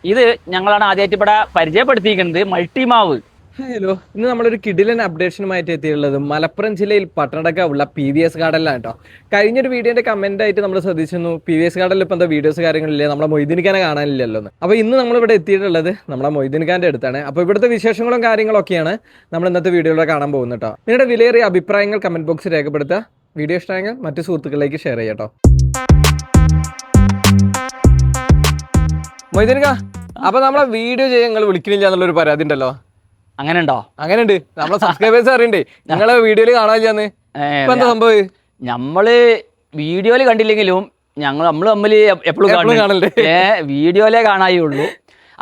ഇത് ഞങ്ങളാണ് ആദ്യമായിട്ട് ഇവിടെ പരിചയപ്പെടുത്തിയിരിക്കുന്നത് മൾട്ടിമാവ്. ഹലോ, ഇന്ന് നമ്മളൊരു കിടിലൻ അപ്ഡേഷനുമായിട്ട് എത്തിയുള്ളത് മലപ്പുറം ജില്ലയിൽ പട്ടണക്ക ഉള്ള PVS ഗാർഡനിലാണ് കേട്ടോ. കഴിഞ്ഞൊരു വീഡിയോന്റെ കമന്റ് ആയിട്ട് നമ്മൾ ശ്രദ്ധിച്ചിരുന്നു, PVS ഗാർഡനിൽ ഇപ്പൊ എന്താ വീഡിയോസ് കാര്യങ്ങളില്ലേ, നമ്മളെ മൊയ്തീൻഖാനെ കാണാനില്ലല്ലോ എന്ന്. അപ്പൊ ഇന്ന് നമ്മളിവിടെ എത്തിയിട്ടുള്ളത് നമ്മളെ മൊയ്തീൻഖാന്റെ അടുത്താണ്. അപ്പൊ ഇവിടുത്തെ വിശേഷങ്ങളും കാര്യങ്ങളൊക്കെയാണ് നമ്മൾ ഇന്നത്തെ വീഡിയോയിലൂടെ കാണാൻ പോകുന്നത് കേട്ടോ. നിങ്ങളുടെ വിലയേറിയ അഭിപ്രായങ്ങൾ കമന്റ് ബോക്സിൽ രേഖപ്പെടുത്തുക. വീഡിയോ ഇഷ്ടമായെങ്കിൽ മറ്റു സുഹൃത്തുക്കളിലേക്ക് ഷെയർ ചെയ്യാം കേട്ടോ. മൊയ്തീൻഖാ, അപ്പൊ നമ്മളെ വീഡിയോ ചെയ്യാൻ നിങ്ങൾ വിളിക്കണില്ല എന്നുള്ളൊരു പരാതി ഉണ്ടല്ലോ. അങ്ങനെ ഉണ്ടോ? അങ്ങനെയുണ്ട്, നമ്മളെ സബ്സ്ക്രൈബേഴ്സ് അറിയണ്ടേ നിങ്ങളെ വീഡിയോയിൽ കാണാനില്ലാന്ന്. ഇപ്പൊ എന്താ സംഭവം? നമ്മള് വീഡിയോയില് കണ്ടില്ലെങ്കിലും നമ്മൾ തമ്മിൽ എപ്പോഴും കാണണ്ടേ? വീഡിയോയിലേ കാണായുള്ളൂ.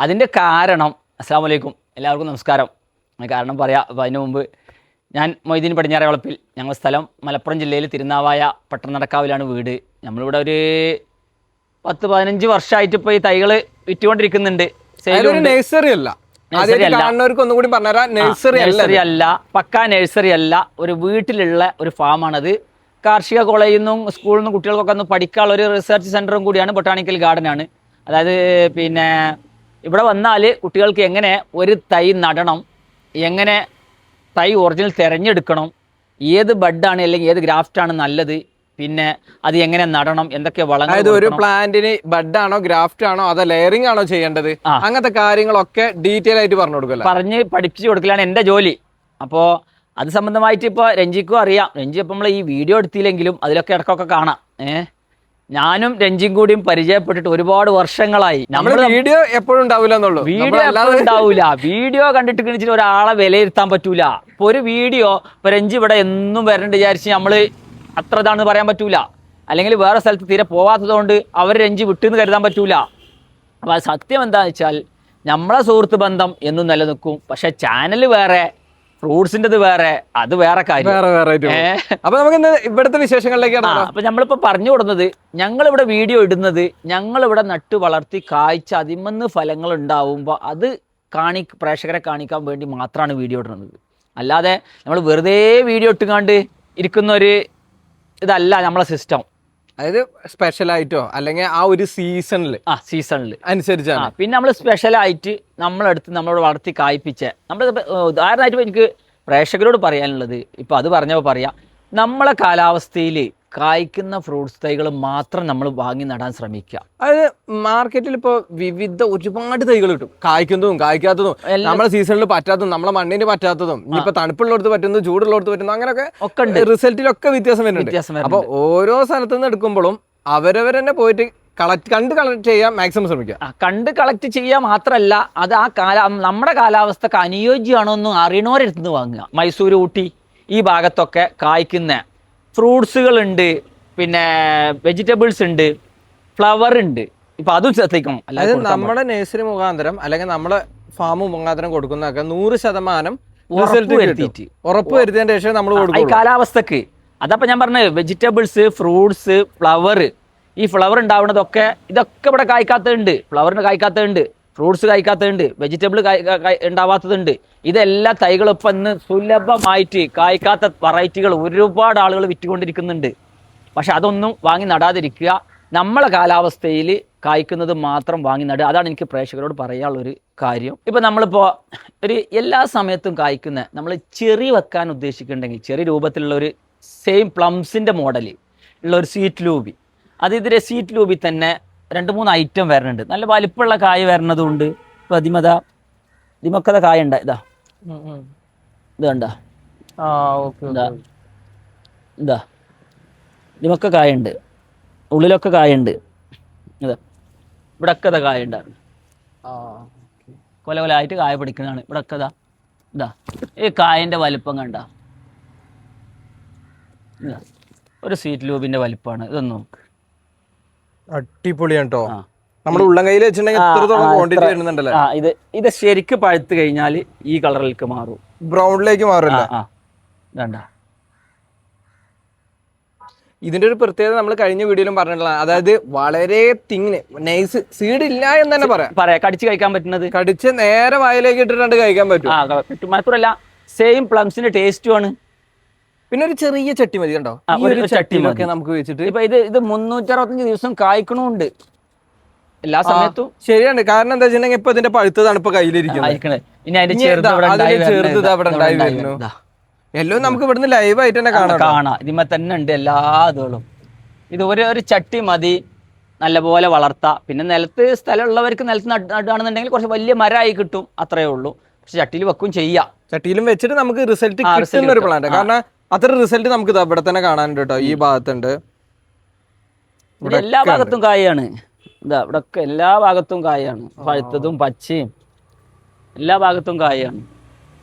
അതിന്റെ കാരണം, അസ്സലാമു അലൈക്കും, എല്ലാവർക്കും നമസ്കാരം. കാരണം പറയാം. അപ്പം അതിന് മുമ്പ് ഞാൻ മൊയ്തീൻ പടിഞ്ഞാറേ വളപ്പിൽ, ഞങ്ങളുടെ സ്ഥലം മലപ്പുറം ജില്ലയിൽ തിരുനാവായ പട്ടണക്കാവിലാണ് വീട്. നമ്മളിവിടെ ഒരു 10-15 വർഷമായിട്ട് ഇപ്പോൾ ഈ തൈകൾ വിറ്റുകൊണ്ടിരിക്കുന്നുണ്ട്. നഴ്സറി അല്ല, നഴ്സറി അല്ല, പക്കാ നഴ്സറി അല്ല, ഒരു വീട്ടിലുള്ള ഒരു ഫാമാണത്. കാർഷിക കോളേജിൽ നിന്നും സ്കൂളിൽ നിന്നും കുട്ടികൾക്കൊക്കെ ഒന്ന് പഠിക്കാനുള്ള ഒരു റിസർച്ച് സെന്ററും കൂടിയാണ്, ബൊട്ടാണിക്കൽ ഗാർഡനാണ്. അതായത് പിന്നെ ഇവിടെ വന്നാൽ കുട്ടികൾക്ക് എങ്ങനെ ഒരു തൈ നടണം, എങ്ങനെ തൈ ഒറിജിനൽ തിരഞ്ഞെടുക്കണം, ഏത് ബഡാണ് അല്ലെങ്കിൽ ഏത് ഗ്രാഫ്റ്റാണ് നല്ലത്, പിന്നെ അത് എങ്ങനെ നടണം, എന്തൊക്കെ വളങ്ങൾ, ഒരു പ്ലാന്റിന് ബഡ് ആണോ ഗ്രാഫ്റ്റ് ആണോ അതോ ലെയറിംഗ് ആണോ ചെയ്യേണ്ടത്, അങ്ങനത്തെ കാര്യങ്ങളൊക്കെ ഡീറ്റെയിൽ ആയിട്ട് പറഞ്ഞു കൊടുക്കല, പറഞ്ഞ് പഠിപ്പിച്ചു കൊടുക്കലാണ് എൻ്റെ ജോലി. അപ്പോൾ അത് സംബന്ധമായിട്ട് ഇപ്പോൾ രഞ്ജിക്കും അറിയാം. രഞ്ജി ഇപ്പം നമ്മൾ ഈ വീഡിയോ എടുത്തില്ലെങ്കിലും അതിലൊക്കെ ഇടക്കൊക്കെ കാണാം. ഞാനും രഞ്ജിയും കൂടിയും പരിചയപ്പെട്ടിട്ട് ഒരുപാട് വർഷങ്ങളായി. നമ്മൾ വീഡിയോ എപ്പോഴും ഉണ്ടാവില്ല, വീഡിയോ എപ്പോഴും ഉണ്ടാവില്ല. വീഡിയോ കണ്ടിട്ട് കിണിച്ചിട്ട് ഒരാളെ വിലയിരുത്താൻ പറ്റൂല. ഇപ്പൊ ഒരു വീഡിയോ ഇപ്പൊ രഞ്ജി ഇവിടെ എന്നും വരണ്ട് വിചാരിച്ച് നമ്മള് അത്ര ഇതാണെന്ന് പറയാൻ പറ്റൂല. അല്ലെങ്കിൽ വേറെ സ്ഥലത്ത് തീരെ പോവാത്തത് കൊണ്ട് അവർ രഞ്ജി വിട്ടെന്ന് കരുതാൻ പറ്റൂല. അപ്പൊ സത്യം എന്താണെന്ന് വെച്ചാൽ നമ്മളെ സുഹൃത്ത് ബന്ധം എന്നും നിലനിൽക്കും. പക്ഷെ ചാനൽ വേറെ, ഫ്രൂട്ട്സിൻ്റെത് വേറെ, അത് വേറെ കാര്യം. അപ്പൊ നമുക്ക് ഇവിടുത്തെ വിശേഷങ്ങളിലേക്കാണ്. അപ്പൊ നമ്മളിപ്പോ പറഞ്ഞു കൊടുക്കുന്നത്, ഞങ്ങളിവിടെ വീഡിയോ ഇടുന്നത് ഞങ്ങളിവിടെ നട്ട് വളർത്തി കായ്ച്ച അതിമന്ന് ഫലങ്ങൾ ഉണ്ടാവുമ്പോൾ അത് പ്രേക്ഷകരെ കാണിക്കാൻ വേണ്ടി മാത്രമാണ് വീഡിയോ ഇടുന്നത്. അല്ലാതെ നമ്മൾ വെറുതെ വീഡിയോ ഇട്ടുകാണ്ട് ഇരിക്കുന്ന ഒരു ഇതല്ല നമ്മളെ സിസ്റ്റം. അതായത് സ്പെഷ്യലായിട്ടോ അല്ലെങ്കിൽ ആ ഒരു സീസണിൽ അനുസരിച്ചാണ്. പിന്നെ നമ്മൾ സ്പെഷ്യലായിട്ട് നമ്മളെടുത്ത് നമ്മളോട് വളർത്തി കായ്പ്പിച്ച നമ്മൾ ഉദാഹരണമായിട്ട് എനിക്ക് പ്രേക്ഷകരോട് പറയാനുള്ളത്, ഇപ്പം അത് പറഞ്ഞപ്പോൾ പറയാം, നമ്മളെ കാലാവസ്ഥയിൽ കായ്ക്കുന്ന ഫ്രൂട്ട്സ് തൈകൾ മാത്രം നമ്മൾ വാങ്ങി നടാൻ ശ്രമിക്കുക. അതായത് മാർക്കറ്റിൽ ഇപ്പോൾ വിവിധ ഒരുപാട് തൈകൾ കിട്ടും, കായ്ക്കുന്നതും കായ്ക്കാത്തതും, നമ്മളെ സീസണിൽ പറ്റാത്തതും നമ്മളെ മണ്ണിന് പറ്റാത്തതും, ഇനിയിപ്പോൾ തണുപ്പുള്ളടത്ത് പറ്റുന്നു ചൂടുള്ളടത്ത് പറ്റുന്നു, അങ്ങനെയൊക്കെ ഒക്കെ ഉണ്ട്. റിസൾട്ടിലൊക്കെ വ്യത്യാസം വരുന്നുണ്ട്. അപ്പോൾ ഓരോ സ്ഥലത്തു നിന്ന് എടുക്കുമ്പോഴും അവരവരെന്നെ പോയിട്ട് കണ്ട് കളക്ട് ചെയ്യാൻ മാക്സിമം ശ്രമിക്കുക. കണ്ട് കളക്ട് ചെയ്യുക മാത്രമല്ല, അത് ആ നമ്മുടെ കാലാവസ്ഥക്ക് അനുയോജ്യമാണോ എന്ന് അറിയണവരെടുത്ത് വാങ്ങുക. മൈസൂർ, ഊട്ടി ഈ ഭാഗത്തൊക്കെ കായ്ക്കുന്ന ഫ്രൂട്ട്സുകളുണ്ട്, പിന്നെ വെജിറ്റബിൾസ് ഉണ്ട്, ഫ്ലവർ ഉണ്ട്. ഇപ്പൊ അതും ശ്രദ്ധിക്കണം. അതായത് നമ്മുടെ നഴ്സറി മുഖാന്തരം അല്ലെങ്കിൽ നമ്മളെ ഫാം മുഖാന്തരം കൊടുക്കുന്നതൊക്കെ 100% ഉറപ്പ് വരുത്തിയതിന് ശേഷം നമ്മൾ കൊടുക്കും ഈ കാലാവസ്ഥക്ക്. അതപ്പോൾ ഞാൻ പറഞ്ഞത് വെജിറ്റബിൾസ്, ഫ്രൂട്ട്സ്, ഫ്ലവർ. ഈ ഫ്ലവർ ഉണ്ടാവുന്നതൊക്കെ ഇതൊക്കെ ഇവിടെ കായ്ക്കാത്തതുണ്ട്. ഫ്ലവറിന് കായ്ക്കാത്തതുണ്ട്, ഫ്രൂട്ട്സ് കായ്ക്കാത്തതുണ്ട്, വെജിറ്റബിൾ ഉണ്ടാവാത്തതുണ്ട്. ഇതെല്ലാ തൈകളും ഇപ്പം ഇന്ന് സുലഭമായിട്ട് കായ്ക്കാത്ത വെറൈറ്റികൾ ഒരുപാട് ആളുകൾ വിറ്റുകൊണ്ടിരിക്കുന്നുണ്ട്. പക്ഷെ അതൊന്നും വാങ്ങി നടാതിരിക്കുക. നമ്മളെ കാലാവസ്ഥയിൽ കായ്ക്കുന്നത് മാത്രം വാങ്ങി നടുക. അതാണ് എനിക്ക് പ്രേക്ഷകരോട് പറയാനുള്ളൊരു കാര്യം. ഇപ്പം നമ്മളിപ്പോൾ ഒരു എല്ലാ സമയത്തും കായ്ക്കുന്ന, നമ്മൾ ചെറി വെക്കാൻ ഉദ്ദേശിക്കുന്നുണ്ടെങ്കിൽ ചെറിയ രൂപത്തിലുള്ള ഒരു സെയിം പ്ലംസിൻ്റെ മോഡൽ ഉള്ള ഒരു സ്വീറ്റ് ലൂബി, അത് ഇതിലെ സ്വീറ്റ് ലൂബി തന്നെ 2-3 ഐറ്റം വരുന്നുണ്ട്. നല്ല വലിപ്പമുള്ള കായ വരുന്നതുകൊണ്ട്. ഇപ്പം ഇതിമൊക്കെ കായ ഉണ്ട്. ഇതാ ഇത് കണ്ട, ഇതാ ഇതിമൊക്കെ കായുണ്ട്, ഉള്ളിലൊക്കെ കായുണ്ട്. ഇതാ ഇവിടൊക്കെ കായ ഉണ്ടായിരുന്നു, കൊലകൊലായിട്ട് കായ പിടിക്കുന്നതാണ്. ഇവിടൊക്കെ ഇതാ ഈ കായൻ്റെ വലിപ്പം കണ്ട, ഒരു സ്വീറ്റ് ലൂബിൻ്റെ വലിപ്പമാണ്. ഇതൊന്നും അടിപൊളിയാണ് കേട്ടോ. നമ്മുടെ ഉള്ളം കയ്യിൽ വെച്ചിട്ടുണ്ടെങ്കിൽ ഇത് ശരിക്ക് പഴുത്ത് കഴിഞ്ഞാൽ ഈ കളറിലേക്ക് മാറും, ബ്രൗണിലേക്ക് മാറില്ല. വേണ്ട. ഇതിന്റെ ഒരു പ്രത്യേകത നമ്മൾ കഴിഞ്ഞ വീഡിയോയിലും പറഞ്ഞിട്ടുള്ള, അതായത് വളരെ തിങ്ങിന് നൈസ്, സീഡ് ഇല്ല എന്ന് തന്നെ പറയാം. കടിച്ച് കഴിക്കാൻ പറ്റുന്നത്, കടിച്ച് നേരെ വായിലേക്ക് ഇട്ടിട്ടുണ്ട് കഴിക്കാൻ പറ്റും. മാത്രമല്ല സെയിം പ്ലംസിന്റെ ടേസ്റ്റും ആണ്. പിന്നെ ഒരു ചെറിയ ചട്ടി മതി കണ്ടോ, ഒരു ചട്ടിയിലൊക്കെ നമുക്ക് വെച്ചിട്ട്. ഇപ്പൊ ഇത് 365 ദിവസം കായ്ക്കണമുണ്ട്. എല്ലാ സമയത്തും ശരിയാണ്. കാരണം എന്താ വെച്ചിട്ടുണ്ടെങ്കിൽ ഇപ്പൊ ഇതിന്റെ പഴുത്തതാണ് ഇപ്പൊ കയ്യിലിരിക്കുന്നത്. ആയിരിക്കണേ. ഇനി അതിന്റെ ചെറുത് ഇവിടെ ചെറുത് അവിടെ ഉണ്ടായി വരുന്നു. എല്ലാം നമുക്ക് ഇവിടുന്ന് ലൈവ് ആയിട്ട് തന്നെ കാണാം. ഇതിമ തന്നെ ഉണ്ട് എല്ലാ ഇതുകളും. ഇത് ഒരു ചട്ടി മതി നല്ലപോലെ വളർത്താം. പിന്നെ നിലത്ത് സ്ഥലമുള്ളവർക്ക് നിലത്ത് നടുകയാണെന്നുണ്ടെങ്കിൽ കുറച്ച് വലിയ മരമായി കിട്ടും, അത്രയേ ഉള്ളൂ. പക്ഷെ ചട്ടിയിൽ വെക്കും ചെയ്യാം. ചട്ടിയിലും വെച്ചിട്ട് നമുക്ക് റിസൾട്ട് കിട്ടുന്ന ഒരു പ്ലാന്റ്. കാരണം അത്ര റിസൾട്ട് നമുക്ക് ഇവിടെ തന്നെ കാണാനുണ്ട് കേട്ടോ. ഈ ഭാഗത്തുണ്ട്, എല്ലാ ഭാഗത്തും കായാണ്. ഇതാ ഇവിടെ ഒക്കെ എല്ലാ ഭാഗത്തും കായാണ്, പഴുത്തതും പച്ചയും എല്ലാ ഭാഗത്തും കായാണ്.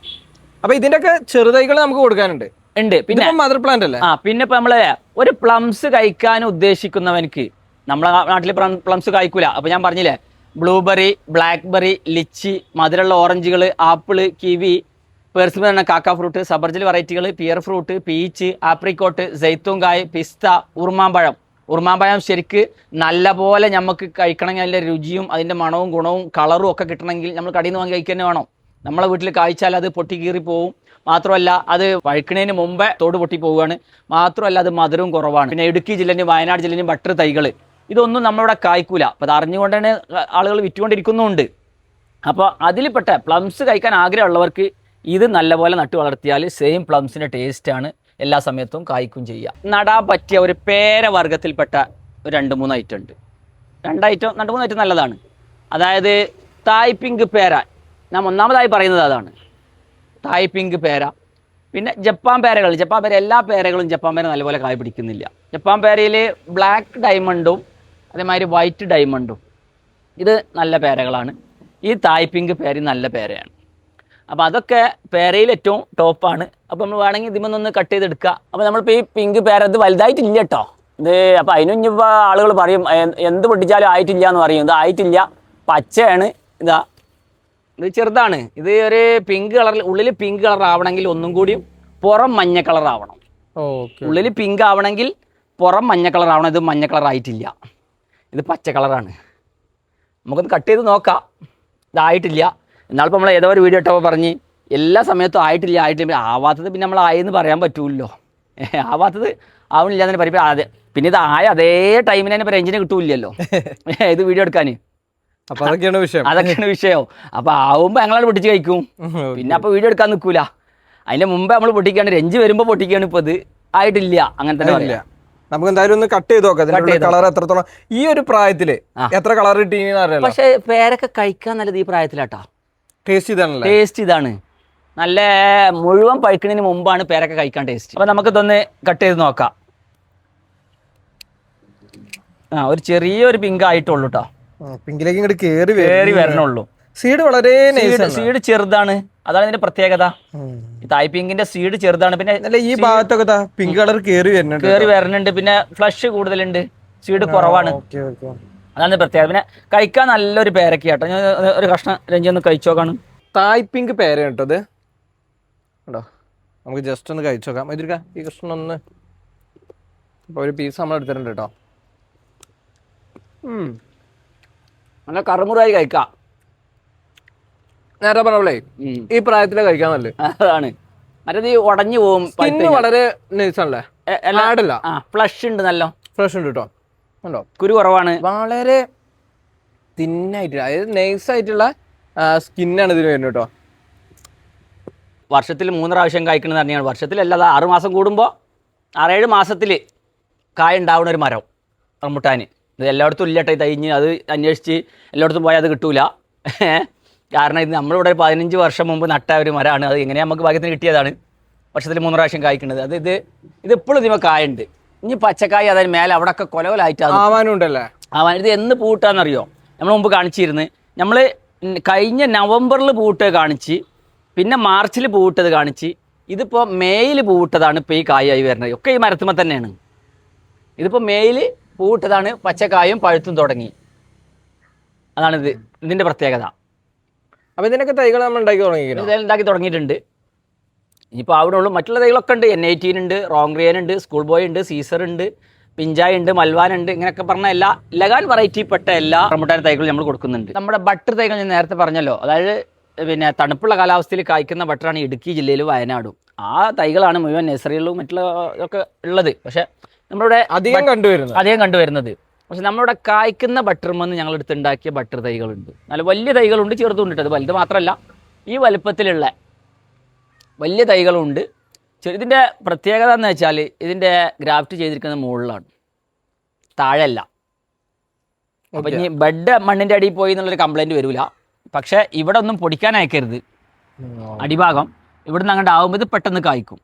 അപ്പൊ ഇതിന്റെ ഒക്കെ ചെറുതൈകൾ നമുക്ക് കൊടുക്കാനുണ്ട്. പിന്നെ മദർ പ്ലാന്റ് അല്ലേ? പിന്നെ ഇപ്പൊ നമ്മള് ഒരു പ്ലംസ് കഴിക്കാൻ ഉദ്ദേശിക്കുന്നവനക്ക്, നമ്മളെ നാട്ടിൽ പ്ലംസ് കഴിക്കൂല. അപ്പൊ ഞാൻ പറഞ്ഞില്ലേ, ബ്ലൂബെറി, ബ്ലാക്ക്ബെറി, ലിച്ചി, മധുരമുള്ള ഓറഞ്ചുകൾ, ആപ്പിള്, കിവി, പേഴ്സിമൻ എന്ന കാക്ക ഫ്രൂട്ട്, സബർജൽ വെറൈറ്റികൾ, പിയർ ഫ്രൂട്ട്, പീച്ച്, ആപ്രിക്കോട്ട്, സൈത്തൂങ്കായ്, പിസ്ത, ഉറുമാമ്പഴം ശരിക്ക് നല്ല പോലെ നമുക്ക് കഴിക്കണമെങ്കിൽ അതിൻ്റെ രുചിയും അതിൻ്റെ മണവും ഗുണവും കളറും ഒക്കെ കിട്ടണമെങ്കിൽ നമ്മൾ കടയിൽ നിന്ന് വാങ്ങി കഴിക്കുക തന്നെ വേണം. നമ്മളെ വീട്ടിൽ കായ്ച്ചാൽ അത് പൊട്ടി കീറി പോവും. മാത്രമല്ല അത് പഴുക്കണതിന് മുമ്പേ തോട് പൊട്ടി പോവുകയാണ്. മാത്രമല്ല അത് മധുരവും കുറവാണ്. പിന്നെ ഇടുക്കി ജില്ലയിലും വയനാട് ജില്ലയിലും ബട്ടർ തൈകൾ ഇതൊന്നും നമ്മളിവിടെ കായ്ക്കൂല. അപ്പോൾ അത് അറിഞ്ഞുകൊണ്ട് തന്നെ ആളുകൾ വിറ്റുകൊണ്ടിരിക്കുന്നുമുണ്ട്. അപ്പോൾ അതിൽപ്പെട്ട പ്ലംസ് കഴിക്കാൻ ആഗ്രഹമുള്ളവർക്ക് ഇത് നല്ലപോലെ നട്ടു വളർത്തിയാൽ സെയിം പ്ലംസിൻ്റെ ടേസ്റ്റാണ്, എല്ലാ സമയത്തും കായ്ക്കും ചെയ്യാം. നടാൻ പറ്റിയ ഒരു പേര വർഗത്തിൽപ്പെട്ട ഒരു 2-3 ഐറ്റം ഉണ്ട്. 2-3 ഐറ്റം നല്ലതാണ്. അതായത് തായ് പിങ്ക് പേര, ഞാൻ ഒന്നാമതായി പറയുന്നത് അതാണ്. തായ് പിങ്ക് പേര. പിന്നെ ജപ്പാൻ പേര എല്ലാ പേരകളും ജപ്പാൻ പേര നല്ലപോലെ കായ് പിടിക്കുന്നില്ല. ജപ്പാൻ പേരയിൽ ബ്ലാക്ക് ഡയമണ്ടും അതേമാതിരി വൈറ്റ് ഡയമണ്ടും ഇത് നല്ല പേരകളാണ്. ഈ തായ് പിങ്ക് പേര നല്ല പേരയാണ്. അപ്പോൾ അതൊക്കെ പേരയിൽ ഏറ്റവും ടോപ്പാണ്. അപ്പോൾ നമ്മൾ വേണമെങ്കിൽ ഇതിമൊന്ന് കട്ട് ചെയ്തെടുക്കുക. അപ്പോൾ നമ്മളിപ്പോൾ ഈ പിങ്ക് പേര ഇത് വലുതായിട്ടില്ല കേട്ടോ ഇത്. അപ്പോൾ അതിനും ഇനിയിപ്പോൾ ആളുകൾ പറയും എന്ത് പൊട്ടിച്ചാലും ആയിട്ടില്ല എന്ന് പറയും. ഇത് ആയിട്ടില്ല, പച്ചയാണ്. ഇതാ ഇത് ചെറുതാണ്. ഇത് ഒരു പിങ്ക് കളറിൽ, ഉള്ളിൽ പിങ്ക് കളർ ആവണമെങ്കിൽ ഒന്നും കൂടിയും പുറം മഞ്ഞ കളർ ആവണം. ഉള്ളിൽ പിങ്ക് ആവണമെങ്കിൽ പുറം മഞ്ഞ കളർ ആവണം. ഇത് മഞ്ഞ കളർ ആയിട്ടില്ല, ഇത് പച്ച കളറാണ്. നമുക്കൊന്ന് കട്ട് ചെയ്ത് നോക്കാം. ഇതായിട്ടില്ല. എന്നാളിപ്പോൾ നമ്മൾ ഏതോ ഒരു വീഡിയോ ഇട്ടപ്പോൾ പറഞ്ഞ് എല്ലാ സമയത്തും ആയിട്ടില്ല. ആവാത്തത് പിന്നെ നമ്മൾ ആയെന്ന് പറയാൻ പറ്റൂല്ലോ. ആവാത്തത് ആവണില്ല എന്ന് പറയും. അതെ, പിന്നെ ഇത് ആയ അതേ ടൈമിന് തന്നെ ഇപ്പോൾ റേഞ്ചിന് കിട്ടൂല്ലല്ലോ ഇത് വീഡിയോ എടുക്കാൻ. അപ്പോൾ അതൊക്കെയാണ് വിഷയം. അപ്പോൾ ആവുമ്പോൾ ഞങ്ങളത് പൊട്ടിച്ച് കഴിക്കും. പിന്നെ അപ്പോൾ വീഡിയോ എടുക്കാൻ നിൽക്കൂല. അതിൻ്റെ മുമ്പേ നമ്മൾ പൊട്ടിക്കാണ്, റേഞ്ച് വരുമ്പോൾ പൊട്ടിക്കുകയാണ്. ഇപ്പോൾ ഇത് ആയിട്ടില്ല, അങ്ങനെ തന്നെ പറയാം. നമുക്ക് എന്തായാലും ഒന്ന് കട്ട് ചെയ്ത് നോക്കാം. കളർ എത്രത്തോളം ഈ ഒരു പ്രായത്തില് എത്ര കളർ കിട്ടിയെന്ന് അറിയാം. പക്ഷേ പേരൊക്കെ കഴിക്കാൻ നല്ലത് ഈ പ്രായത്തിലാട്ടോ. ടേസ്റ്റ് ഇതാണ് നല്ല മുഴുവൻ പഴുക്കുന്നതിന് മുമ്പാണ് പേരൊക്കെ കഴിക്കാൻ ടേസ്റ്റ്. അപ്പൊ നമുക്ക് ഇതൊന്ന് കട്ട് ചെയ്ത് നോക്കാം. ഒരു ചെറിയൊരു പിങ്ക് ആയിട്ടുള്ളൂ കേട്ടോ. പിങ്കിലേക്ക് ഇങ്ങോട്ട് കേറി വരണുള്ളൂ. സീഡ് വളരെ സീഡ് ചെറുതാണ്, അതാണ് ഇതിന്റെ പ്രത്യേകത. ഈ തായ് പിങ്കിന്റെ സീഡ് ചെറുതാണ്. പിന്നെ ഈ ഭാഗത്തൊക്കെ പിങ്ക് കളർ കേറി വരുന്നുണ്ട്. പിന്നെ ഫ്ലഷ് കൂടുതലുണ്ട്, സീഡ് കുറവാണ്. അതാണ് പ്രത്യേകത. പിന്നെ കഴിക്കാൻ നല്ലൊരു പേരൊക്കെ കേട്ടോ. ഞാൻ ഒരു കഷ്ണം രഞ്ജി ഒന്ന് കഴിച്ചു നോക്കാണ്. തായ് പിങ്ക് പേര കേട്ടോ ഇത് കേട്ടോ. നമുക്ക് ജസ്റ്റ് ഒന്ന് കഴിച്ചു നോക്കാം. ഇതിരിക്ക ഈ കഷ്ണം ഒന്ന് ഒരു പീസ് നമ്മൾ എടുത്തിട്ടുണ്ട് കേട്ടോ. നല്ല കറുമുറായി കഴിക്കാം. നേരെ പറഞ്ഞേ ഈ പ്രായത്തിലെ കഴിക്കാൻ നല്ല അതാണ്. മറ്റേത് ഉടഞ്ഞു പോകും. വളരെ നൈസാണല്ലേ, ഫ്ലഷ് ഉണ്ട്, നല്ല ഫ്രഷ് ഉണ്ട് കേട്ടോ. ഉണ്ടോ, കുരു കുറവാണ്. വളരെ തിന്നായിട്ടുള്ള, അതായത് നൈസായിട്ടുള്ള സ്കിന്നാണ് ഇതിന് വരുന്നത് കേട്ടോ. വർഷത്തിൽ 3 പ്രാവശ്യം കായ്ക്കണമെന്ന് തന്നെയാണ്. വർഷത്തിലല്ല, 6 മാസം കൂടുമ്പോൾ 6-7 മാസത്തിൽ കായ ഉണ്ടാവുന്ന ഒരു മരം റംബുട്ടാന്. ഇത് എല്ലായിടത്തും ഇല്ലട്ടെ, തൈഞ്ഞ് അത് അന്വേഷിച്ച് എല്ലായിടത്തും പോയാൽ അത് കിട്ടൂല. കാരണം ഇത് നമ്മളിവിടെ 15 വർഷം മുമ്പ് നട്ട ഒരു മരമാണ്. അത് എങ്ങനെയാണ് നമുക്ക് ഭാഗ്യത്തിന് കിട്ടിയതാണ്. വർഷത്തിൽ 3 പ്രാവശ്യം കായ്ക്കുന്നത്. അത് ഇതിപ്പോഴും ഇതിമ കായുണ്ട്. ഇനി പച്ചക്കായ അതിന് മേലെ അവിടെയൊക്കെ കൊലകൊലായിട്ട് ആവാനുണ്ടല്ലേ. ഇത് എന്ന് പൂട്ടാന്നറിയോ? നമ്മൾ മുമ്പ് കാണിച്ചിരുന്നു. നമ്മൾ കഴിഞ്ഞ നവംബറിൽ പൂട്ട് കാണിച്ച്, പിന്നെ മാർച്ചിൽ പൂട്ടത് കാണിച്ച്, ഇതിപ്പോൾ മേയിൽ പൂട്ടതാണ് ഇപ്പോൾ ഈ കായായി വരുന്നത്. ഒക്കെ ഈ മരത്തുമ്പോൾ തന്നെയാണ്. ഇതിപ്പോൾ മേയിൽ പൂട്ടതാണ്, പച്ചക്കായും പഴുത്തും തുടങ്ങി. അതാണിത്, ഇതിൻ്റെ പ്രത്യേകത. അപ്പോൾ ഇതിനൊക്കെ തൈകൾ നമ്മൾ ഉണ്ടാക്കി തുടങ്ങിയിട്ടുണ്ട്. ഇനിയിപ്പോൾ അവിടെ ഉള്ളൂ. മറ്റുള്ള തൈകളൊക്കെ ഉണ്ട്. N18 ഉണ്ട്, റോങ്റിയൻ ഉണ്ട്, സ്കൂൾ ബോയ് ഉണ്ട്, സീസർ ഉണ്ട്, പിഞ്ചായ് ഉണ്ട്, മൽവാൻ ഉണ്ട്. ഇങ്ങനെയൊക്കെ പറഞ്ഞ എല്ലാ ലഗാൻ വെറൈറ്റിപ്പെട്ട എല്ലാ റംബുട്ടാൻ തൈകളും നമ്മൾ കൊടുക്കുന്നുണ്ട്. നമ്മുടെ ബട്ടർ തൈകൾ ഞാൻ നേരത്തെ പറഞ്ഞല്ലോ, അതായത് പിന്നെ തണുപ്പുള്ള കാലാവസ്ഥയിൽ കായ്ക്കുന്ന ബട്ടറാണ് ഇടുക്കി ജില്ലയിലും വയനാടും. ആ തൈകളാണ് മുഴുവൻ നഴ്സറികളിലും മറ്റുള്ള ഒക്കെ ഉള്ളത്. പക്ഷേ നമ്മളിവിടെ അധികം കണ്ടുവരുന്നത് പക്ഷെ നമ്മളിവിടെ കായ്ക്കുന്ന ബട്ടർമെന്ന് ഞങ്ങളെടുത്ത് ഉണ്ടാക്കിയ ബട്ടർ തൈകളുണ്ട്. നല്ല വലിയ തൈകളുണ്ട്, ചെറുതുണ്ട്. അത് വലുത് മാത്രമല്ല, ഈ വലുപ്പത്തിലുള്ള വലിയ തൈകളുണ്ട്. ഇതിൻ്റെ പ്രത്യേകത എന്ന് വെച്ചാൽ ഇതിൻ്റെ ഗ്രാഫ്റ്റ് ചെയ്തിരിക്കുന്നത് മുകളിലാണ്, താഴെയല്ല. അപ്പം ഇനി ബെഡ് മണ്ണിൻ്റെ അടിയിൽ പോയി എന്നുള്ളൊരു കംപ്ലൈൻറ്റ് വരില്ല. പക്ഷേ ഇവിടെ ഒന്നും പൊടിക്കാൻ അയക്കരുത്. അടിഭാഗം ഇവിടുന്ന് അങ്ങോട്ട് ആകുമ്പോൾ ഇത് പെട്ടെന്ന് കായ്ക്കും.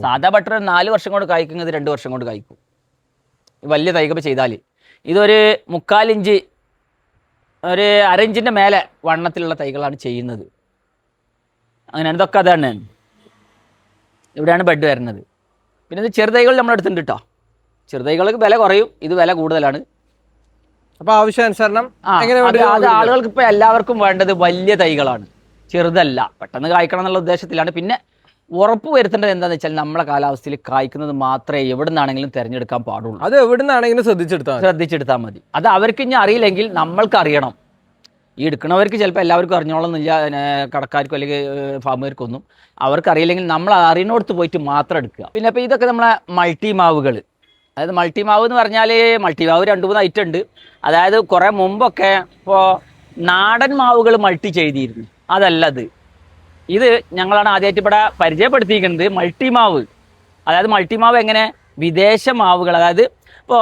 സാധാ ബട്ടർ 4 വർഷം കൊണ്ട് കായ്ക്കുന്നത് 2 വർഷം കൊണ്ട് കായ്ക്കും വലിയ തൈകൾ ചെയ്താൽ. ഇതൊരു 3/4 ഇഞ്ച്, ഒരു 1/2 ഇഞ്ചിൻ്റെ മേലെ വണ്ണത്തിലുള്ള തൈകളാണ് ചെയ്യുന്നത്. അങ്ങനെയാണ്. ഇതൊക്കെ അതാണ്. ഇവിടെയാണ് ബെഡ് വരുന്നത്. പിന്നെ ഇത് ചെറുതൈകൾ നമ്മളെടുത്തിട്ടുണ്ട് കേട്ടോ. ചെറുതൈകൾക്ക് വില കുറയും, ഇത് വില കൂടുതലാണ്. അപ്പോൾ ആവശ്യാനുസരണം അത് ആളുകൾക്ക് ഇപ്പോൾ എല്ലാവർക്കും വേണ്ടത് വലിയ തൈകളാണ്, ചെറുതല്ല. പെട്ടെന്ന് കായ്ക്കണം എന്നുള്ള ഉദ്ദേശത്തിലാണ്. പിന്നെ ഉറപ്പ് വരുത്തേണ്ടത് എന്താണെന്ന് വെച്ചാൽ നമ്മളെ കാലാവസ്ഥയിൽ കായ്ക്കുന്നത് മാത്രമേ എവിടെ നിന്നാണെങ്കിലും തിരഞ്ഞെടുക്കാൻ പാടുള്ളൂ. അത് എവിടെ നിന്നാണെങ്കിലും ശ്രദ്ധിച്ചെടുത്താൽ മതി. അത് അവർക്ക് ഇനി അറിയില്ലെങ്കിൽ നമ്മൾക്ക് അറിയണം. ഈ എടുക്കണവർക്ക് ചിലപ്പോൾ എല്ലാവർക്കും അറിഞ്ഞോളന്നില്ല, കടക്കാർക്കും അല്ലെങ്കിൽ ഫാമുകാർക്കൊന്നും. അവർക്ക് അറിയില്ലെങ്കിൽ നമ്മൾ അറിയുന്നിടത്ത് പോയിട്ട് മാത്രം എടുക്കുക. പിന്നെ ഇപ്പോൾ ഇതൊക്കെ നമ്മളെ മൾട്ടി മാവുകൾ. അതായത് മൾട്ടി മാവ് എന്ന് പറഞ്ഞാൽ മൾട്ടി മാവ് 2-3 ഐറ്റം ഉണ്ട്. അതായത് കുറേ മുമ്പൊക്കെ ഇപ്പോൾ നാടൻ മാവുകൾ മൾട്ടി ചെയ്തിരുന്നു. അതല്ലത്. ഇത് ഞങ്ങളാണ് ആദ്യമായിട്ട് ഇവിടെ പരിചയപ്പെടുത്തിയിരിക്കുന്നത് മൾട്ടി മാവ്. അതായത് മൾട്ടി മാവ് എങ്ങനെ വിദേശ മാവുകൾ, അതായത് ഇപ്പോൾ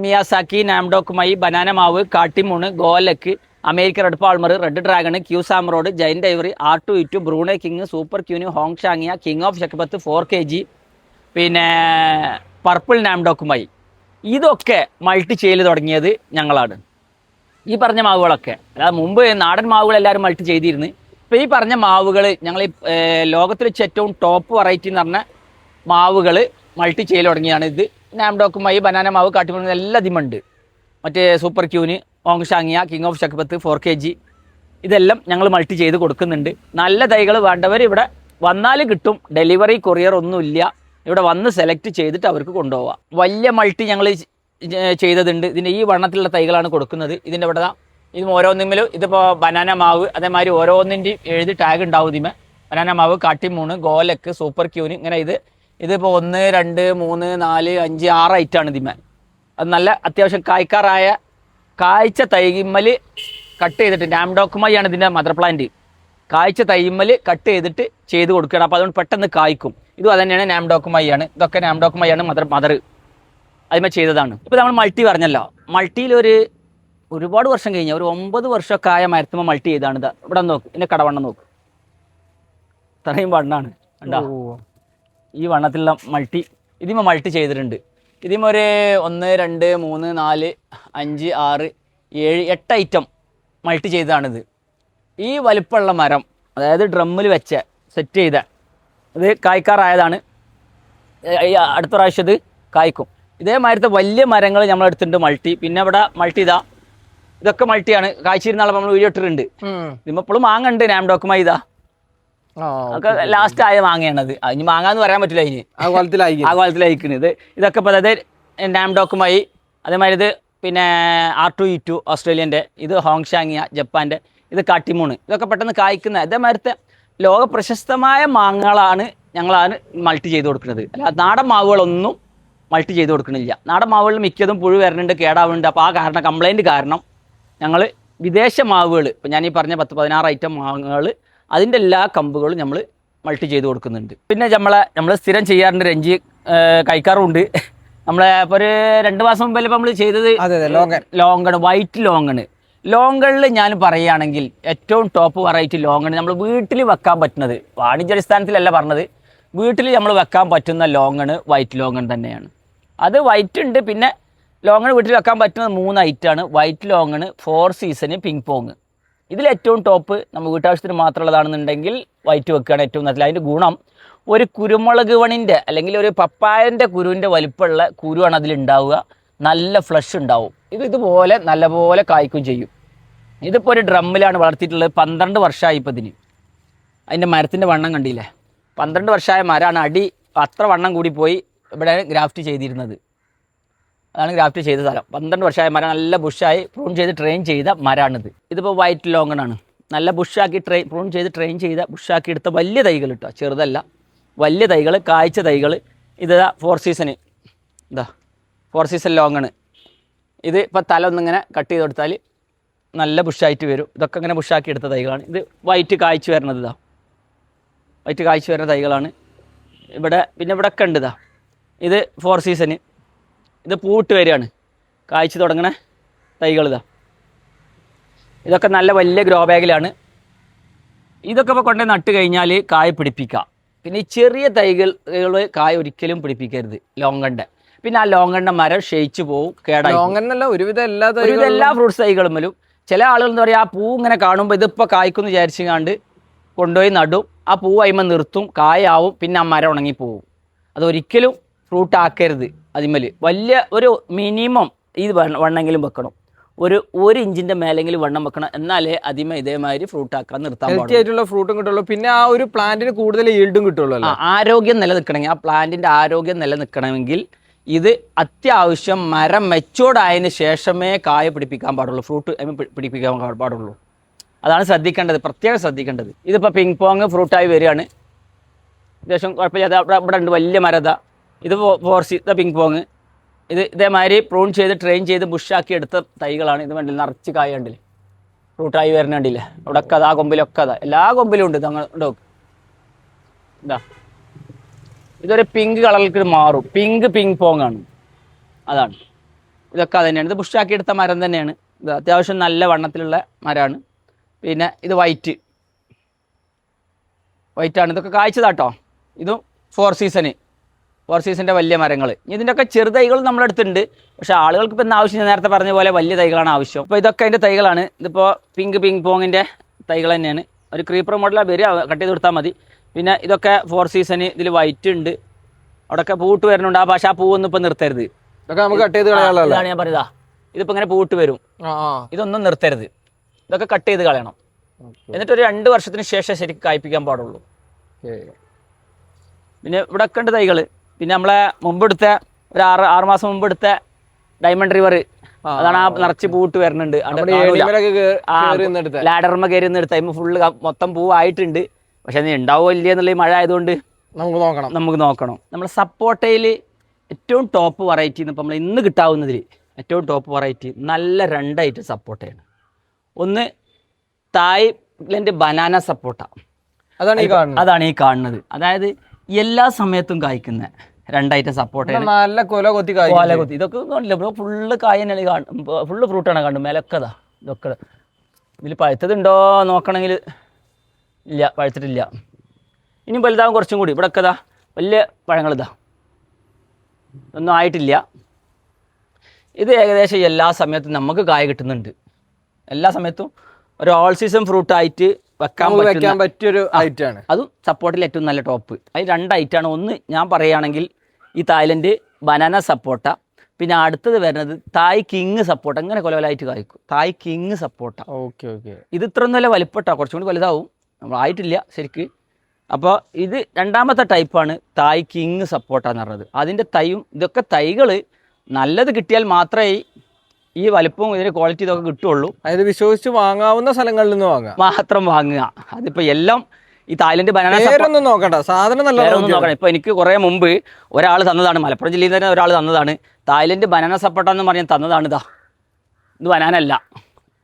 മിയാസാക്കി, നാംഡോക്ക് മൈ, ബനാന മാവ്, Katimon, Golek, American red Palmer, red dragon, ക്യൂ സാമറോഡ്, giant ivory, R2E2, Brunei king, super queen, ഹോങ് ഷാങ്ങിയ, കിങ് ഓഫ് ഷക്പത്ത്, 4 kg, പിന്നെ പർപ്പിൾ നാംഡോക്ക് മൈ. ഇതൊക്കെ മൾട്ടി ചെയ്യൽ തുടങ്ങിയത് ഞങ്ങളാണ്. ഈ പറഞ്ഞ മാവുകളൊക്കെ, അതായത് മുമ്പ് നാടൻ മാവുകൾ എല്ലാവരും മൾട്ടി ചെയ്തിരുന്നു. ഇപ്പോൾ ഈ പറഞ്ഞ മാവുകൾ ഞങ്ങൾ ലോകത്തിൽ വെച്ച് ഏറ്റവും ടോപ്പ് വെറൈറ്റി എന്ന് പറഞ്ഞ മാവുകൾ മൾട്ടി ചെയ്യൽ തുടങ്ങിയാണ്. ഇത് നാംഡോക്ക് മൈ, ബനാന മാവ്, കാട്ടിമൂന്ന് എല്ലാം ഇതിമുണ്ട്. മറ്റേ സൂപ്പർ ക്യൂന്, ഹോങ് ഷാങ്ങിയ, കിങ് ഓഫ് ഷക്പത്ത്, 4 kg, ഇതെല്ലാം ഞങ്ങൾ മൾട്ടി ചെയ്ത് കൊടുക്കുന്നുണ്ട്. നല്ല തൈകൾ വേണ്ടവർ ഇവിടെ വന്നാൽ കിട്ടും. ഡെലിവറി കൊറിയർ ഒന്നുമില്ല. ഇവിടെ വന്ന് സെലക്ട് ചെയ്തിട്ട് അവർക്ക് കൊണ്ടുപോകാം. വലിയ മൾട്ടി ഞങ്ങൾ ചെയ്തതുണ്ട്. ഇതിൻ്റെ ഈ വണ്ണത്തിലുള്ള തൈകളാണ് കൊടുക്കുന്നത്. ഇതിൻ്റെ ഇവിടെ ഇത് ഓരോന്നിലും ഇതിപ്പോൾ ബനാന മാവ്, അതേമാതിരി ഓരോന്നിൻ്റെയും എഴുതി ടാഗ് ഉണ്ടാവും. ഇതിമേ ബനാന മാവ്, കാട്ടിമൂണ്, ഗോലക്ക്, സൂപ്പർ ക്യൂന്, ഇങ്ങനെ ഇതിപ്പോൾ 1, 2, 3, 4, 5, 6 ഐറ്റാണ് ഇതിമേ. അത് നല്ല അത്യാവശ്യം കായ്ച്ച തൈമൽ കട്ട് ചെയ്തിട്ട്, നാംഡോക്കുമായാണ് ഇതിൻ്റെ മദർ പ്ലാന്റ്. കായ്ച്ച തൈമൽ കട്ട് ചെയ്തിട്ട് ചെയ്ത് കൊടുക്കുകയാണ്. അപ്പോൾ അതുകൊണ്ട് പെട്ടെന്ന് കായ്ക്കും. ഇതും അത് തന്നെയാണ്, നാംഡോക്കുമായാണ്. ഇതൊക്കെ നാംഡോക്കുമായാണ് മദർ അതിമേ ചെയ്തതാണ്. ഇപ്പോൾ നമ്മൾ മൾട്ടി പറഞ്ഞല്ലോ. മൾട്ടിയിൽ ഒരുപാട് വർഷം കഴിഞ്ഞ ഒരു 9 വർഷമൊക്കെ ആയ മരത്തുമ്പോൾ മൾട്ടി ചെയ്താണ്. ഇതാ ഇവിടെ നോക്ക്, ഇതിൻ്റെ കടവണ്ണം നോക്ക്, ഇത്രയും വണ്ണാണ് കണ്ടോ. ഈ വണ്ണത്തിലുള്ള മൾട്ടി ഇതിമേ മൾട്ടി ചെയ്തിട്ടുണ്ട്. ഇതിമേ ഒരു 1, 2, 3, 4, 5, 6, 7, 8 ഐറ്റം മൾട്ടി ചെയ്തതാണിത്. ഈ വലിപ്പമുള്ള മരം, അതായത് ഡ്രമ്മിൽ വെച്ച് സെറ്റ് ചെയ്ത ഇത് കായ്ക്കാറായതാണ്. അടുത്ത പ്രാവശ്യം ഇത് കായ്ക്കും. ഇതേമാതിരത്തെ വലിയ മരങ്ങൾ നമ്മളെടുത്തിട്ടുണ്ട് മൾട്ടി. പിന്നെ ഇവിടെ മൾട്ടി ഇതൊക്കെ മൾട്ടിയാണ്. കായ്ച്ചിരുന്നാൾ നമ്മൾ വീഡിയോ ഇട്ടിട്ടുണ്ട്. ഇതിപ്പോൾ മാങ്ങണ്ട് നാംഡോക്കുമായി. ഒക്കെ ലാസ്റ്റ് ആയ മാങ്ങയാണത്. ഇനി മാങ്ങാന്ന് പറയാൻ പറ്റില്ല. അതിന് ആ കോലത്തിലായിരിക്കുന്നത്. ഇതൊക്കെ ഇപ്പോൾ അതായത് നാംഡോക്കുമായി, അതേമാതിരി ഇത് പിന്നെ R2E2 ഓസ്ട്രേലിയൻ്റെ, ഇത് ഹോങ് ഷാങ്ങിയ ജപ്പാൻ്റെ, ഇത് കാട്ടിമൂണ്. ഇതൊക്കെ പെട്ടെന്ന് കായ്ക്കുന്ന അതേമാതിരത്തെ ലോക പ്രശസ്തമായ മാങ്ങകളാണ് ഞങ്ങളാണ് മൾട്ടി ചെയ്ത് കൊടുക്കുന്നത്. അല്ല നാടൻ മാവുകളൊന്നും മൾട്ടി ചെയ്ത് കൊടുക്കണില്ല. നാടൻ മാവുകളിൽ മിക്കതും പുഴു വരുന്നുണ്ട്, കേടാവുന്നുണ്ട്. അപ്പോൾ ആ കംപ്ലൈൻറ്റ് കാരണം ഞങ്ങൾ വിദേശ മാവുകൾ, ഇപ്പോൾ ഞാൻ ഈ പറഞ്ഞ 10-16 ഐറ്റം മാങ്ങകൾ, അതിൻ്റെ എല്ലാ കമ്പുകളും നമ്മൾ മൾട്ടി ചെയ്ത് കൊടുക്കുന്നുണ്ട്. പിന്നെ നമ്മൾ സ്ഥിരം ചെയ്യാറുണ്ട്, രഞ്ജി കഴിക്കാറുമുണ്ട്. നമ്മളെ ഇപ്പോൾ ഒരു 2 മാസം മുമ്പ് നമ്മൾ ചെയ്തത് ലോങ്കണ്, വൈറ്റ് ലോങ്കണ്. ലോങ്കണിൽ ഞാൻ പറയുകയാണെങ്കിൽ ഏറ്റവും ടോപ്പ് വെറൈറ്റി ലോങ്കണ്. നമ്മൾ വീട്ടിൽ വെക്കാൻ പറ്റുന്നത്, വാണിജ്യാടിസ്ഥാനത്തിലല്ല പറഞ്ഞത്, വീട്ടിൽ നമ്മൾ വെക്കാൻ പറ്റുന്ന ലോങ്ങണ് വൈറ്റ് ലോങ്ങൺ തന്നെയാണ്. അത് വൈറ്റ് ഉണ്ട്. പിന്നെ ലോങ്ങൺ വീട്ടിൽ വെക്കാൻ പറ്റുന്നത് 3 ഐറ്റമാണ്. വൈറ്റ് ലോങ്ങണ്, 4 സീസണ്, പിങ് പോങ്. ഇതിലേറ്റവും ടോപ്പ് നമ്മൾ വീട്ടാവശ്യത്തിന് മാത്രമുള്ളതാണെന്നുണ്ടെങ്കിൽ വൈറ്റ് വെക്കുകയാണ് ഏറ്റവും നല്ലത്. അതിൻ്റെ ഗുണം ഒരു കുരുമുളക് വണിൻ്റെ അല്ലെങ്കിൽ ഒരു പപ്പായൻ്റെ കുരുവിൻ്റെ വലിപ്പമുള്ള കുരുവാണ് അതിലുണ്ടാവുക. നല്ല ഫ്ലഷ് ഉണ്ടാവും. ഇതുപോലെ നല്ലപോലെ കായ്ക്കും ചെയ്യും. ഇതിപ്പോൾ ഒരു ഡ്രമ്മിലാണ് വളർത്തിയിട്ടുള്ളത്. 12 വർഷമായി ഇപ്പോൾ ഇതിന്. അതിൻ്റെ മരത്തിൻ്റെ വണ്ണം കണ്ടില്ലേ, 12 വർഷമായ മരമാണ്. അടി അത്ര വണ്ണം കൂടി പോയി ഇവിടെ ഗ്രാഫ്റ്റ് ചെയ്തിരുന്നത്. അതാണ് ഗ്രാഫ്റ്റ് ചെയ്ത സ്ഥലം. 12 വർഷമായ മരം, നല്ല ബുഷായി പ്രൂൺ ചെയ്ത് ട്രെയിൻ ചെയ്ത മരമാണിത്. ഇതിപ്പോൾ വൈറ്റ് ലോങ്ങണാണ്. നല്ല ബുഷാക്കി പ്രൂൺ ചെയ്ത് ട്രെയിൻ ചെയ്ത ബുഷാക്കി എടുത്ത വലിയ തൈകൾ കേട്ടോ, ചെറുതല്ല, വലിയ തൈകൾ, കായ്ച്ച തൈകൾ. ഇത് 4 സീസൺ, 4 സീസൺ ലോങ്ങണ്. ഇത് ഇപ്പോൾ തല ഒന്നിങ്ങനെ കട്ട് ചെയ്ത് കൊടുത്താൽ നല്ല ബുഷായിട്ട് വരും. ഇതൊക്കെ ഇങ്ങനെ ബുഷാക്കി എടുത്ത തൈകളാണ്. ഇത് വൈറ്റ് കായ്ച്ചു വരുന്നത് ഇതാ, വൈറ്റ് കായ്ച്ചു വരുന്ന തൈകളാണ്. ഇവിടെ പിന്നെ ഇവിടെ ഒക്കെ ഉണ്ട് ഇതാ, ഇത് 4 സീസണ്. ഇത് പൂട്ട് വരികയാണ്, കായ്ച്ചു തുടങ്ങണ തൈകൾ ഇതാ. ഇതൊക്കെ നല്ല വലിയ ഗ്രോ ബാഗിലാണ്. ഇതൊക്കെ ഇപ്പോൾ കൊണ്ടുപോയി നട്ട് കഴിഞ്ഞാൽ കായ പിടിപ്പിക്കാം. പിന്നെ ഈ ചെറിയ തൈകൾ കായ ഒരിക്കലും പിടിപ്പിക്കരുത്, ലോങ്കണ്ട. പിന്നെ ആ ലോങ്കണ്ട മരം ക്ഷയിച്ചു പോവും, കേടായി. ലോങ്കണ്ണല്ല, ഒരുവിധം എല്ലാ ഫ്രൂട്ട്സ് തൈകളുമ്പോഴും ചില ആളുകൾ എന്താ പറയുക, ആ പൂ ഇങ്ങനെ കാണുമ്പോൾ ഇതിപ്പോൾ കായ്ക്കുമെന്ന് വിചാരിച്ചുകൊണ്ട് കൊണ്ടുപോയി നടും, ആ പൂ അയിമ നിർത്തും, കായാവും, പിന്നെ ആ മരം ഉണങ്ങിപ്പോവും. അതൊരിക്കലും ഫ്രൂട്ട് ആക്കരുത്. അതിമേൽ വലിയ ഒരു മിനിമം ഈ വണ്ണെങ്കിലും വെക്കണം, ഒരു ഇഞ്ചിൻ്റെ മേലെങ്കിലും വണ്ണം വെക്കണം. എന്നാലേ അതിമ ഇതേമാതിരി ഫ്രൂട്ട് ആക്കാൻ നിർത്താൻ ആയിട്ടുള്ള ഫ്രൂട്ടും കിട്ടുള്ളൂ. പിന്നെ ആ ഒരു പ്ലാന്റിന് കൂടുതൽ ഈൽഡും കിട്ടുള്ളൂ. ആരോഗ്യം നിലനിൽക്കണമെങ്കിൽ, ആ പ്ലാന്റിൻ്റെ ആരോഗ്യം നിലനിൽക്കണമെങ്കിൽ ഇത് അത്യാവശ്യം മരം മെച്ചോർഡ് ആയതിനു ശേഷമേ കായ പിടിപ്പിക്കാൻ പാടുള്ളൂ, ഫ്രൂട്ട് പിടിപ്പിക്കാൻ പാടുള്ളൂ. അതാണ് ശ്രദ്ധിക്കേണ്ടത്, പ്രത്യേകം ശ്രദ്ധിക്കേണ്ടത്. ഇതിപ്പോൾ പിങ് പോങ് ഫ്രൂട്ടായി വരികയാണ്. അത്യാവശ്യം കുഴപ്പമില്ലാതെ ഇവിടെ ഉണ്ട് വലിയ മരത. ഇത് 4 പിങ് പോങ്. ഇത് ഇതേമാതിരി പ്രൂൺ ചെയ്ത് ട്രെയിൻ ചെയ്ത് ബുഷാക്കി എടുത്ത തൈകളാണ്. ഇത് വേണ്ടില്ല, നിറച്ച് കായ കണ്ടില്ലേ, ഫ്രൂട്ടായി വരുന്നുണ്ടില്ലേ. അവിടെയൊക്കെ അതാ കൊമ്പിലൊക്കെ അതാ, എല്ലാ കൊമ്പിലും ഉണ്ട്. തങ്ങൾ ഉണ്ടോ ഇതാ, ഇതൊരു പിങ്ക് കളറിലേക്ക് മാറും. പിങ് പോങ് ആണ്, അതാണ്. ഇതൊക്കെ അത് തന്നെയാണ്. ഇത് ബുഷാക്കി എടുത്ത മരം തന്നെയാണ്. ഇത് അത്യാവശ്യം നല്ല വണ്ണത്തിലുള്ള മരമാണ്. പിന്നെ ഇത് വൈറ്റാണ്. ഇതൊക്കെ കായ്ച്ചതാട്ടോ. ഇതും 4 സീസണിൻ്റെ വലിയ മരങ്ങൾ. ഇതിൻ്റെയൊക്കെ ചെറുതൈകൾ നമ്മളെടുത്തുണ്ട്. പക്ഷേ ആളുകൾക്ക് ഇപ്പം ആവശ്യം, ഞാൻ നേരത്തെ പറഞ്ഞ പോലെ വലിയ തൈകളാണ് ആവശ്യം. അപ്പോൾ ഇതൊക്കെ അതിൻ്റെ തൈകളാണ്. ഇതിപ്പോൾ പിങ് പോങ്ങിൻ്റെ തൈകൾ തന്നെയാണ്. ഒരു ക്രീപ്പർ മോഡലാണ് വരിക, കട്ട് ചെയ്ത് കൊടുത്താൽ മതി. പിന്നെ ഇതൊക്കെ 4 സീസണ്. ഇതിൽ വൈറ്റ് ഉണ്ട്, അവിടെയൊക്കെ പൂട്ട് വരുന്നുണ്ട്. ആ പക്ഷേ ആ പൂവൊന്നും ഇപ്പം നിർത്തരുത്, ഇതൊക്കെ നമുക്ക് കട്ട് ചെയ്ത് കളയാനുള്ള. ഇതാണ് ഞാൻ പറയുക, ഇതിപ്പോൾ ഇങ്ങനെ പൂട്ട് വരും, ഇതൊന്നും നിർത്തരുത്, ഇതൊക്കെ കട്ട് ചെയ്ത് കളയണം. എന്നിട്ടൊരു 2 വർഷത്തിന് ശേഷം ശരിക്കും കായ്പ്പിക്കാൻ പാടുള്ളൂ. പിന്നെ ഇവിടെ ഒക്കെ ഉണ്ട് തൈകൾ. പിന്നെ നമ്മളെ മുമ്പെടുത്ത ഒരു 6 മാസം മുമ്പെടുത്ത ഡയമണ്ട് റിവർ, അതാണ് ആ നിറച്ച് പൂട്ട് വരുന്നുണ്ട്. ലാഡർമ കയറി ഒന്ന് എടുത്ത ഫുള്ള് മൊത്തം പൂവായിട്ടുണ്ട്. പക്ഷെ അത് ഉണ്ടാവോ ഇല്ല എന്നുള്ള മഴ ആയതുകൊണ്ട് നമുക്ക് നോക്കണം. നമ്മൾ സപ്പോട്ടയിൽ ഏറ്റവും ടോപ്പ് വെറൈറ്റി ഇപ്പം നമ്മൾ ഇന്ന് കിട്ടാവുന്നതിൽ ഏറ്റവും ടോപ്പ് വെറൈറ്റി നല്ല 2 ഐറ്റം സപ്പോട്ടയാണ്. ഒന്ന് തായ്ലൻഡ് ബനാന സപ്പോട്ട, അതാണ് ഈ കാണുന്നത്. അതായത് എല്ലാ സമയത്തും കായ്ക്കുന്ന 2 ഐറ്റം സപ്പോട്ടയാണ്. നല്ല കൊല കൊത്തി. ഇതൊക്കെ കാണില്ല, ഫുള്ള് കായ തന്നെയാണ്, ഫുള്ള് ഫ്രൂട്ടാണ് കാണുന്നത്. മേലൊക്കെതാ ഇതൊക്കെ. ഇതിൽ പഴുത്തതുണ്ടോ നോക്കണമെങ്കിൽ ഇല്ല, പഴുത്തിട്ടില്ല. ഇനി വലുതാവും കുറച്ചും കൂടി. ഇവിടെ ഒക്കെ ഇതാ വലിയ പഴങ്ങളിതാ, ഒന്നും ആയിട്ടില്ല. ഇത് ഏകദേശം എല്ലാ സമയത്തും നമുക്ക് കായ കിട്ടുന്നുണ്ട്. എല്ലാ സമയത്തും ഒരു ഓൾ സീസൺ ഫ്രൂട്ടായിട്ട് വെക്കാൻ പറ്റിയൊരു ഐറ്റാണ്. അതും സപ്പോർട്ടിൽ ഏറ്റവും നല്ല ടോപ്പ്. അതിൽ 2 ഐറ്റാണ്. ഒന്ന് ഞാൻ പറയുകയാണെങ്കിൽ ഈ തായ്ലൻഡ് ബനാന സപ്പോട്ട, പിന്നെ അടുത്തത് വരുന്നത് തായ് കിങ് സപ്പോട്ട. അങ്ങനെ കൊലവലായിട്ട് കായ്ക്കും തായ് കിങ് സപ്പോട്ട. ഇത് ഇത്രയൊന്നും അല്ല വലിപ്പട്ടോ, കുറച്ചും കൂടി വലുതാവും, നമ്മളായിട്ടില്ല ശരിക്ക്. അപ്പോൾ ഇത് 2ാമത്തെ ടൈപ്പാണ് തായ് കിങ് സപ്പോട്ട എന്ന് പറഞ്ഞത്. അതിൻ്റെ തൈയും ഇതൊക്കെ തൈകൾ നല്ലത് കിട്ടിയാൽ മാത്രമേ ഈ വലിപ്പവും ഇതിൻ്റെ ക്വാളിറ്റി ഇതൊക്കെ കിട്ടുള്ളൂ. അതായത് വിശ്വസിച്ച് വാങ്ങാവുന്ന സ്ഥലങ്ങളിൽ നിന്ന് മാത്രം വാങ്ങുക. അതിപ്പോൾ എല്ലാം ഈ തായ്ലൻഡ് ബനാന നോക്കണ്ട, സാധനം നല്ല നോക്കണം. ഇപ്പോൾ എനിക്ക് കുറേ മുമ്പ് ഒരാൾ തന്നതാണ്, മലപ്പുറം ജില്ലയിൽ തന്നെ ഒരാൾ തന്നതാണ്. തായ്ലൻഡ് ബനാന സപ്പോട്ട എന്ന് പറഞ്ഞ് തന്നതാണ്. ഇത് ബനാന അല്ല,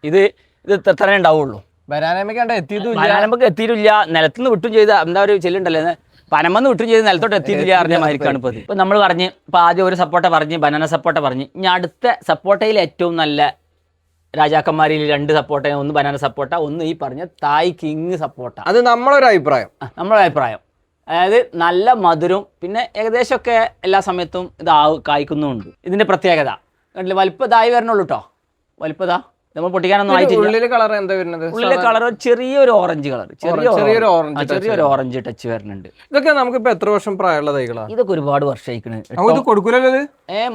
ഇത് ഇത്ര ഉണ്ടാവുള്ളൂ. ബനാനമ്മക്ക് എത്തിയിട്ടില്ല, നിലത്തുനിന്ന് വിട്ടും ചെയ്ത എന്താ ഒരു ചെല്ലുണ്ടല്ലേ, പനമെന്ന് വിട്ടും ചെയ്ത് നിലത്തോട്ട് എത്തിയിട്ടില്ല അറിഞ്ഞ മാതിരിക്കാണ് ഇപ്പോൾ. ഇപ്പോൾ നമ്മൾ പറഞ്ഞ് ഇപ്പോൾ ആദ്യം ഒരു സപ്പോട്ട പറഞ്ഞ്, ബനാന സപ്പോട്ട പറഞ്ഞ്. ഇനി അടുത്ത സപ്പോട്ടയിൽ ഏറ്റവും നല്ല രാജാക്കന്മാരിൽ 2 സപ്പോട്ട, ഒന്ന് ബനാന സപ്പോട്ട, ഒന്ന് ഈ പറഞ്ഞ തായ് കിങ് സപ്പോട്ട. അത് നമ്മളൊരു അഭിപ്രായം. അതായത് നല്ല മധുരം, പിന്നെ ഏകദേശമൊക്കെ എല്ലാ സമയത്തും ഇത് കായ്ക്കുന്നുമുണ്ട്. ഇതിൻ്റെ പ്രത്യേകത കണ്ടില്ല, വലിപ്പതായി വരണുള്ളൂ കേട്ടോ. വലിപ്പതാ നമ്മൾ പൊട്ടിക്കാനൊന്നും ആയിട്ടില്ല. ഉള്ളിലെ കളർ എന്താ വരുന്നത്? ഉള്ളിലെ കളർ ചെറിയൊരു ഓറഞ്ച് കളർ, ചെറിയൊരു ഓറഞ്ച് ടച്ച് വരുന്നുണ്ട്. ഇതൊക്കെ നമുക്കിപ്പോൾ എത്ര വർഷം പ്രായമുള്ള തൈകളാണ്? ഇതൊക്കെ ഒരുപാട് വർഷമായിക്കണ്. കൊടുക്കൂലല്ലോ.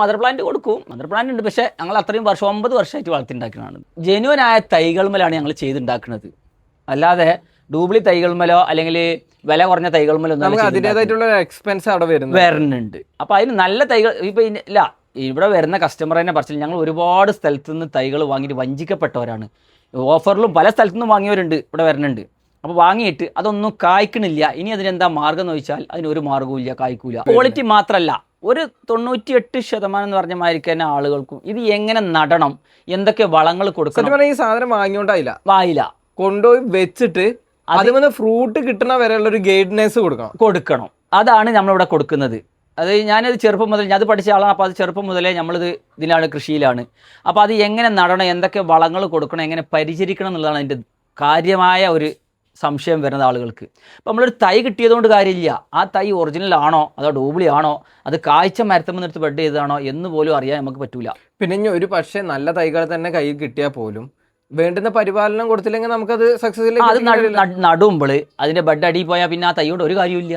മദർ പ്ലാന്റ് കൊടുക്കും, മദർ പ്ലാന്റ് ഉണ്ട്. പക്ഷേ ഞങ്ങൾ അത്രയും വർഷം 9 വർഷമായിട്ട് വളർത്തിണ്ടാക്കുന്നതാണ്. ജെന്യുവനായ തൈകൾമലാണ് ഞങ്ങൾ ചെയ്തുണ്ടാക്കുന്നത്. അല്ലാതെ ഡൂപ്ലി തൈകൾമലോ അല്ലെങ്കിൽ വില കുറഞ്ഞ തൈകൾമലോ അതിൻ്റെതായിട്ടുള്ള എക്സ്പെൻസ് അവിടെ വരുന്നുണ്ട്. അപ്പോൾ അതിന് നല്ല തൈകൾ ഇപ്പോൾ ഇല്ല. ഇവിടെ വരുന്ന കസ്റ്റമർ തന്നെ പറച്ചില്ല, ഞങ്ങൾ ഒരുപാട് സ്ഥലത്തു നിന്ന് തൈകൾ വാങ്ങിയിട്ട് വഞ്ചിക്കപ്പെട്ടവരാണ്. ഓഫറിലും പല സ്ഥലത്തു നിന്നും വാങ്ങിയവരുണ്ട്, ഇവിടെ വരുന്നുണ്ട്. അപ്പോൾ വാങ്ങിയിട്ട് അതൊന്നും കായ്ക്കണില്ല. ഇനി അതിനെന്താ മാർഗം എന്ന് ചോദിച്ചാൽ അതിനൊരു മാർഗ്ഗവും ഇല്ല, കായ്ക്കൂല. ക്വാളിറ്റി മാത്രമല്ല, ഒരു 98% എന്ന് പറഞ്ഞ മാതിരിക്ക് തന്നെ ആളുകൾക്കും ഇത് എങ്ങനെ നടണം, എന്തൊക്കെ വളങ്ങൾ കൊടുക്കണം, സത്യം പറഞ്ഞാൽ ഈ സാധനം വാങ്ങിയോണ്ടായില്ല, വായില കൊണ്ടുപോയി വെച്ചിട്ട് അതിൽ ഫ്രൂട്ട് കിട്ടണ വരെയുള്ള ഒരു ഗൈഡൻസ് കൊടുക്കണം. അതാണ് നമ്മളിവിടെ കൊടുക്കുന്നത്. അത് ഞാനത് ചെറുപ്പം മുതൽ ഞാൻ അത് പഠിച്ച ആളാണ്. അപ്പോൾ അത് ചെറുപ്പം മുതലേ നമ്മളിത് ഇതിലാണ്, കൃഷിയിലാണ്. അപ്പോൾ അത് എങ്ങനെ നടണം, എന്തൊക്കെ വളങ്ങൾ കൊടുക്കണം, എങ്ങനെ പരിചരിക്കണം എന്നുള്ളതാണ് അതിൻ്റെ കാര്യമായ ഒരു സംശയം വരുന്ന ആളുകൾക്ക്. അപ്പോൾ നമ്മളൊരു തൈ കിട്ടിയതുകൊണ്ട് കാര്യമില്ല. ആ തൈ ഒറിജിനൽ ആണോ അതോ ഡൂപ്ലി ആണോ, അത് കാഴ്ച മരത്തുമെന്നെടുത്ത് ബെഡ് ചെയ്തതാണോ എന്ന് പോലും അറിയാൻ നമുക്ക് പറ്റൂല. പിന്നെ ഇനി ഒരു പക്ഷേ നല്ല തൈകൾ തന്നെ കയ്യിൽ കിട്ടിയാൽ പോലും വേണ്ടുന്ന പരിപാലനം കൊടുത്തില്ലെങ്കിൽ നമുക്കത് സക്സസ്ഫുള്ളി അത് നടുമ്പോൾ അതിൻ്റെ ബെഡ് അടിയിൽ പോയാൽ പിന്നെ ആ തൈ കൊണ്ട് ഒരു കാര്യമില്ല.